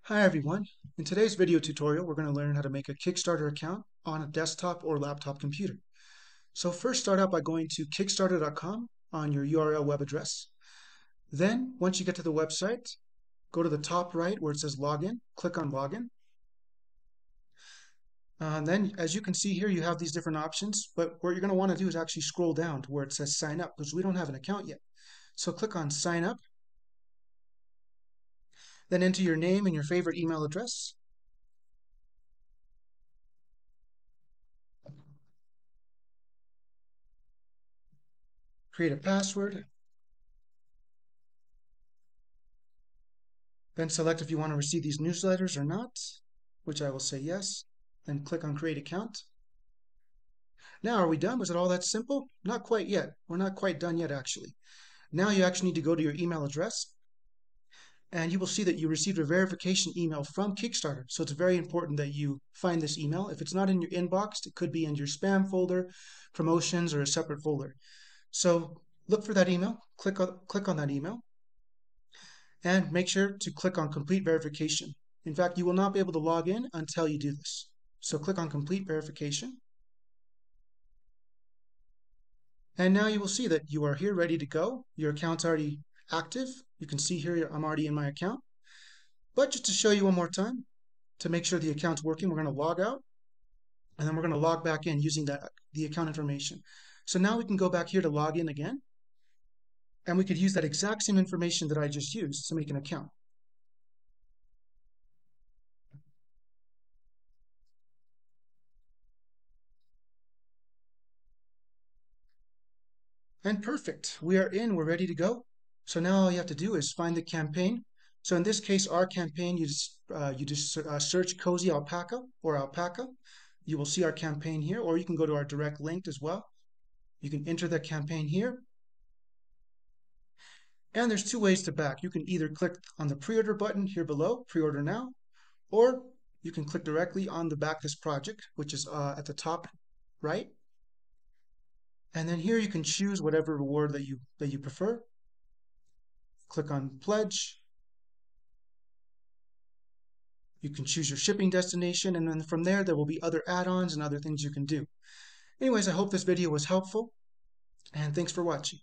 Hi everyone. In today's video tutorial, we're going to learn how to make a Kickstarter account on a desktop or laptop computer. So first start out by going to kickstarter.com on your URL web address. Then, once you get to the website, go to the top right where it says login, click on login. Then, as you can see here, you have these different options, but what you're going to want to do is actually scroll down to where it says sign up because we don't have an account yet. So click on sign up, then enter your name and your favorite email address. Create a password, then select if you want to receive these newsletters or not, which I will say yes. Then click on Create Account. Now, are we done? Was it all that simple? Not quite yet. We're not quite done yet, actually. Now you actually need to go to your email address, and you will see that you received a verification email from Kickstarter. So it's very important that you find this email. If it's not in your inbox, it could be in your spam folder, promotions, or a separate folder. So look for that email, click on that email, and make sure to click on Complete Verification. In fact, you will not be able to log in until you do this. So click on Complete Verification. And now you will see that you are here ready to go. Your account's already active. You can see here I'm already in my account. But just to show you one more time, to make sure the account's working, we're going to log out and then we're going to log back in using the account information. So now we can go back here to log in again, and we could use that exact same information that I just used to make an account. And perfect. We are in. We're ready to go. So now all you have to do is find the campaign. So in this case, our campaign, you just search Cozy Alpaca or Alpaca. You will see our campaign here, or you can go to our direct link as well. You can enter the campaign here. And there's two ways to back. You can either click on the pre-order button here below, pre-order now, or you can click directly on the back this project, which is at the top right. And then here you can choose whatever reward that you prefer. Click on pledge. You can choose your shipping destination, and then from there will be other add-ons and other things you can do. Anyways, I hope this video was helpful, and thanks for watching.